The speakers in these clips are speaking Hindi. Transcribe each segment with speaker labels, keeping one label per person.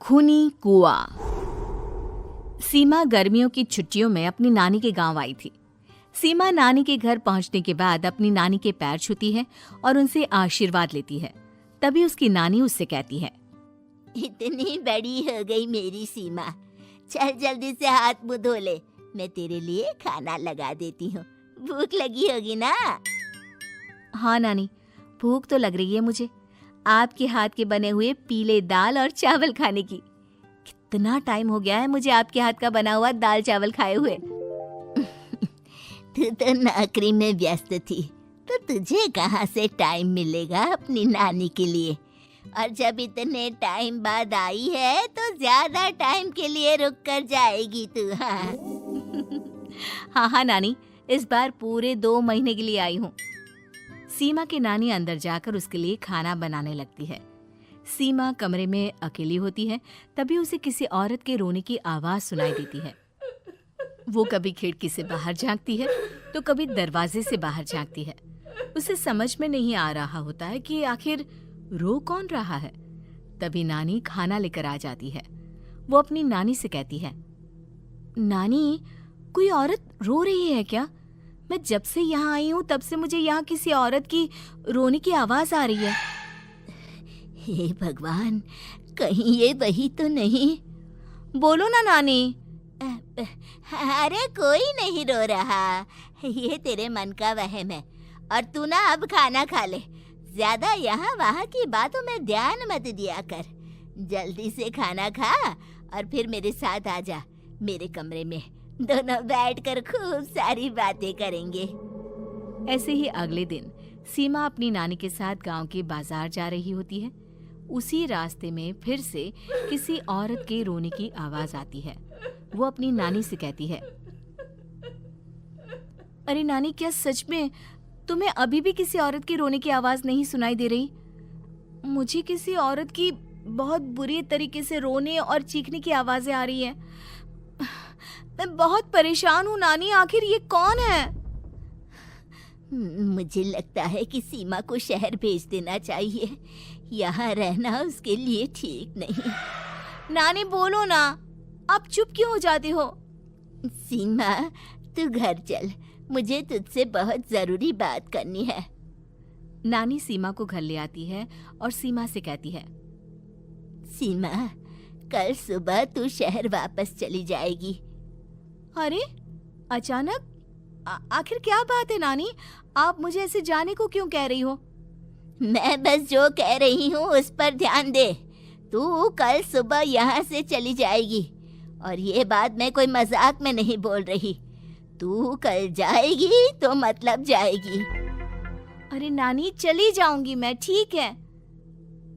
Speaker 1: खूनी कुआं। सीमा गर्मियों की छुट्टियों में अपनी नानी के गांव आई थी। सीमा नानी के घर पहुंचने के बाद अपनी नानी के पैर छूती है और उनसे आशीर्वाद लेती है। तभी उसकी नानी उससे कहती है,
Speaker 2: इतनी बड़ी हो गई मेरी सीमा, चल जल्दी से हाथ मुंह धो ले, मैं तेरे लिए खाना लगा देती हूँ। भूख लगी होगी ना?
Speaker 1: हाँ नानी, भूख तो लग रही है मुझे, आपके हाथ के बने हुए पीले दाल और चावल खाने की। कितना टाइम हो गया है मुझे आपके हाथ का बना हुआ दाल चावल खाए हुए।
Speaker 2: तू तो नौकरी में व्यस्त थी, तो तुझे कहाँ से टाइम मिलेगा अपनी नानी के लिए? और जब इतने टाइम बाद आई है तो ज्यादा टाइम के लिए रुक कर जाएगी तू।
Speaker 1: हाँ नानी, इस बार पूरे 2 महीने के लिए आई हूँ। सीमा की नानी अंदर जाकर उसके लिए खाना बनाने लगती है। सीमा कमरे में अकेली होती है, तभी उसे किसी औरत के रोने की आवाज सुनाई देती है। वो कभी खिड़की से बाहर झांकती है तो कभी दरवाजे से बाहर झांकती है। उसे समझ में नहीं आ रहा होता है कि आखिर रो कौन रहा है। तभी नानी खाना लेकर आ जाती है। वो अपनी नानी से कहती है, नानी, कोई औरत रो रही है क्या? मैं जब से यहाँ आई हूँ तब से मुझे यहाँ किसी औरत की रोने की आवाज आ रही है।
Speaker 2: हे भगवान, कहीं ये वही तो नहीं?
Speaker 1: बोलो ना नानी।
Speaker 2: अरे कोई नहीं रो रहा, ये तेरे मन का वहम है। और तू ना अब खाना खा ले, ज्यादा यहाँ वहाँ की बातों में ध्यान मत दिया कर। जल्दी से खाना खा और फिर मेरे साथ आ जा मेरे कमरे में, दोनों बैठकर खूब सारी बातें करेंगे।
Speaker 1: ऐसे ही अगले दिन सीमा अपनी नानी के साथ गांव के बाजार जा रही होती है। उसी रास्ते में फिर से किसी औरत के रोने की आवाज आती है। वो अपनी नानी से कहती है, अरे नानी, क्या सच में तुम्हें अभी भी किसी औरत की रोने की आवाज नहीं सुनाई दे रही? मुझे किसी औरत की बहुत बुरी तरीके से रोने और चीखने की आवाजें आ रही है। मैं बहुत परेशान हूँ नानी, आखिर ये कौन है?
Speaker 2: मुझे लगता है कि सीमा को शहर भेज देना चाहिए, यहाँ रहना उसके लिए ठीक नहीं।
Speaker 1: नानी बोलो ना, आप चुप क्यों हो जाती हो?
Speaker 2: सीमा, तू घर चल, मुझे तुझसे बहुत जरूरी बात करनी है।
Speaker 1: नानी सीमा को घर ले आती है और सीमा से कहती है,
Speaker 2: सीमा, कल सुबह तू शहर वापस चली जाएगी।
Speaker 1: अरे अचानक? आखिर क्या बात है नानी, आप मुझे ऐसे जाने को क्यों कह रही हो?
Speaker 2: मैं बस जो कह रही हूँ उस पर ध्यान दे। तू कल सुबह यहाँ से चली जाएगी, और ये बात मैं कोई मजाक में नहीं बोल रही। तू कल जाएगी तो मतलब जाएगी।
Speaker 1: अरे नानी, चली जाऊंगी मैं, ठीक है,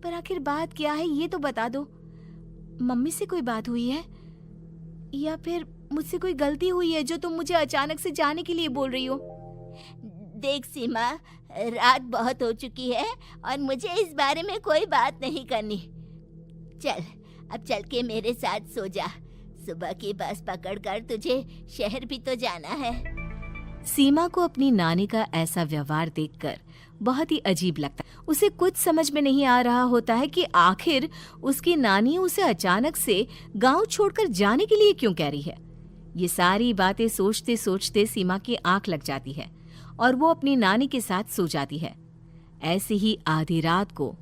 Speaker 1: पर आखिर बात क्या है ये तो बता दो। मम्मी से कोई बात हुई है या फिर मुझसे कोई गलती हुई है जो तुम मुझे अचानक से जाने के लिए बोल रही हो?
Speaker 2: देख सीमा, रात बहुत हो चुकी है और मुझे इस बारे में कोई बात नहीं करनी। चल, अब चल के मेरे साथ सो जा। सुबह की बस पकड़कर तुझे शहर भी तो जाना है।
Speaker 1: सीमा को अपनी नानी का ऐसा व्यवहार देखकर बहुत ही अजीब लगता है। उसे कुछ समझ में नहीं आ रहा होता है कि आखिर उसकी नानी उसे अचानक से गांव छोड़कर जाने के लिए क्यों कह रही है। ये सारी बातें सोचते सोचते सीमा की आंख लग जाती है और वो अपनी नानी के साथ सो जाती है। ऐसे ही आधी रात को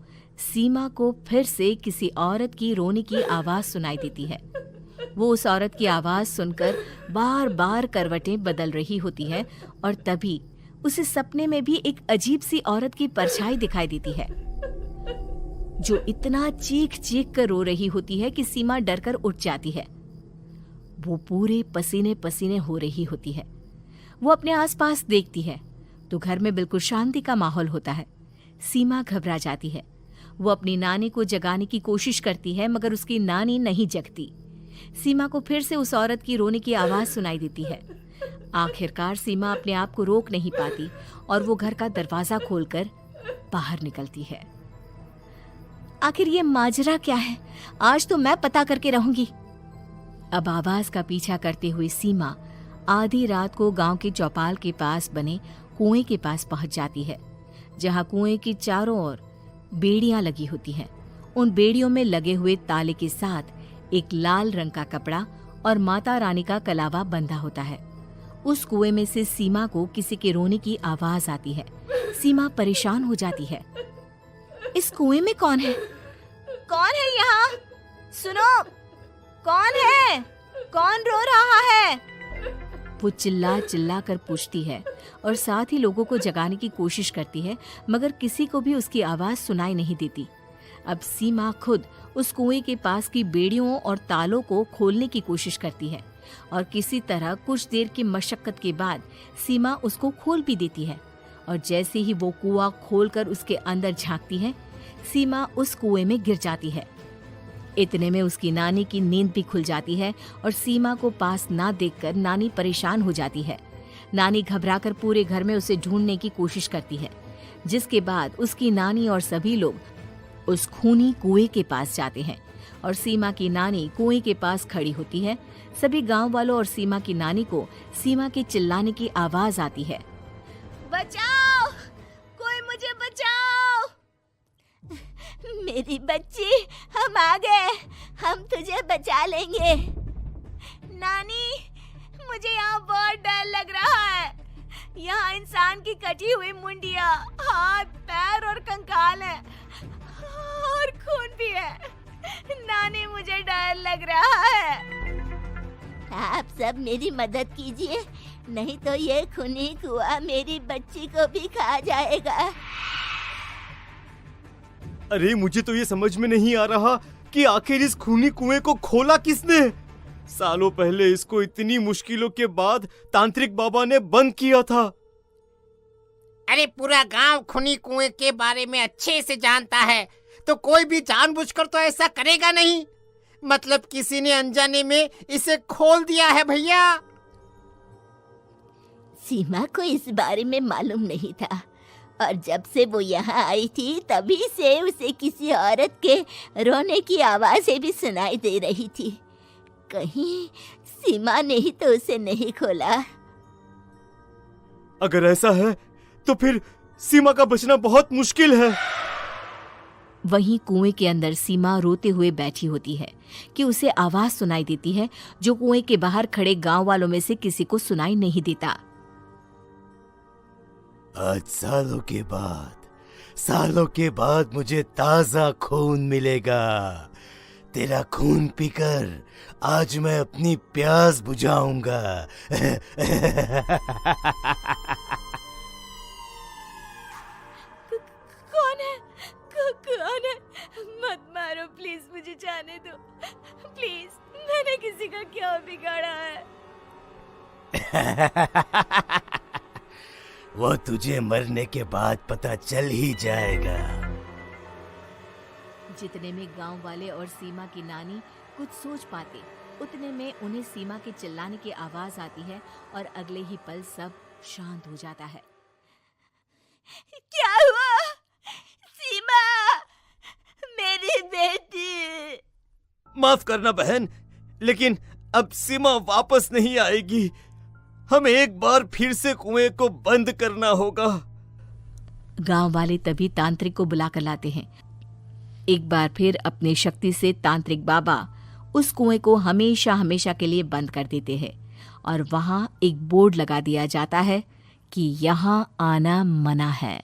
Speaker 1: सीमा को फिर से किसी औरत की रोने की आवाज सुनाई देती है। वो उस औरत की आवाज सुनकर बार बार करवटें बदल रही होती है और तभी उसे सपने में भी एक अजीब सी औरत की परछाई दिखाई देती है, जो इतना चीख चीख कर रो रही होती है कि सीमा डरकर उठ जाती है। वो पूरे पसीने पसीने हो रही होती है। वो अपने आसपास देखती है तो घर में बिल्कुल शांति का माहौल होता है। सीमा घबरा जाती है। वो अपनी नानी को जगाने की कोशिश करती है, मगर उसकी नानी नहीं जगती। सीमा को फिर से उस औरत की रोने की आवाज सुनाई देती है। आखिरकार सीमा अपने आप को रोक नहीं पाती और वो घर का दरवाजा खोलकर बाहर निकलती है। आखिर ये माजरा क्या है? आज तो मैं पता करके रहूंगी। अब आवाज का पीछा करते हुए सीमा आधी रात को गांव के चौपाल के पास बने कुएं के पास पहुंच जाती है, जहां कुएं की चारों ओर बेड़ियां लगी होती हैं। उन बेड़ियों में लगे हुए ताले के साथ एक लाल रंग का कपड़ा और माता रानी का कलावा बंधा होता है। उस कुएं में से सीमा को किसी के रोने की आवाज आती है। सीमा परेशान हो जाती है। इस कुएं में कौन है? कौन है यहाँ? सुनो, कौन है? कौन रो रहा है? वो चिल्ला चिल्ला कर पूछती है और साथ ही लोगों को जगाने की कोशिश करती है, मगर किसी को भी उसकी आवाज सुनाई नहीं देती। अब सीमा खुद उस कुएं के पास की बेड़ियों और तालों को खोलने की कोशिश करती है और किसी तरह कुछ देर की मशक्कत के बाद सीमा उसको खोल भी देती है। और जैसे ही वो कुआं खोलकर उसके अंदर झांकती है, सीमा उस कुएं में गिर जाती है। इतने में उसकी नानी की नींद भी खुल जाती है और सीमा को पास ना देखकर नानी परेशान हो जाती है। नानी घबराकर पूरे घर में उसे ढूंढने की कोशिश करती है, जिसके बाद उसकी नानी और सभी लोग उस खूनी कुएं के पास जाते हैं और सीमा की नानी कुएं के पास खड़ी होती है। सभी गांव वालों और सीमा की नानी को सीमा के चिल्लाने की आवाज आती है। बचाओ, कोई मुझे बचाओ।
Speaker 2: मेरी बच्ची, हम आ गए, हम तुझे बचा लेंगे।
Speaker 1: नानी, मुझे यहाँ बहुत डर लग रहा है। यहाँ इंसान की कटी हुई मुंडिया, हाथ, पैर और कंकाल है और खून भी है। नानी, मुझे डर लग रहा है।
Speaker 2: आप सब मेरी मदद कीजिए, नहीं तो ये खूनी कुआं मेरी बच्ची को भी खा जाएगा।
Speaker 3: अरे मुझे तो ये समझ में नहीं आ रहा कि आखिर इस खूनी कुएं को खोला किसने। सालों पहले इसको इतनी मुश्किलों के बाद तांत्रिक बाबा ने बंद किया था।
Speaker 4: अरे पूरा गांव खूनी कुएं के बारे में अच्छे से जानता है, तो कोई भी जानबूझकर तो ऐसा करेगा नहीं। मतलब किसी ने अनजाने में इसे खोल दिया है भैया।
Speaker 2: सीमा को इस बारे में मालूम नहीं था और जब से वो यहाँ आई थी तभी से उसे किसी औरत के रोने की आवाजें भी सुनाई दे रही थी। कहीं सीमा ने ही तो उसे नहीं खोला।
Speaker 3: अगर ऐसा है तो फिर सीमा का बचना बहुत मुश्किल है।
Speaker 1: वहीं कुएं के अंदर सीमा रोते हुए बैठी होती है कि उसे आवाज सुनाई देती है जो कुएं के बाहर खड़े गांव वालों में से किसी को सुनाई नहीं देता।
Speaker 3: आज सालों के बाद मुझे ताजा खून मिलेगा। तेरा खून पीकर आज मैं अपनी प्यास बुझाऊंगा।
Speaker 1: कौन है? मत मारो प्लीज, मुझे जाने दो प्लीज। मैंने किसी का क्या बिगाड़ा है?
Speaker 3: वो तुझे मरने के बाद पता चल ही जाएगा।
Speaker 1: जितने में गांव वाले और सीमा की नानी कुछ सोच पाते, उतने में उन्हें सीमा के चिल्लाने की आवाज आती है और अगले ही पल सब शांत हो जाता है।
Speaker 2: क्या हुआ? सीमा, मेरी बेटी।
Speaker 3: माफ करना बहन, लेकिन अब सीमा वापस नहीं आएगी। हमें एक बार फिर से कुएं को बंद करना होगा।
Speaker 1: गांव वाले तभी तांत्रिक को बुलाकर लाते हैं। एक बार फिर अपनी शक्ति से तांत्रिक बाबा उस कुएं को हमेशा हमेशा के लिए बंद कर देते हैं और वहां एक बोर्ड लगा दिया जाता है कि यहाँ आना मना है।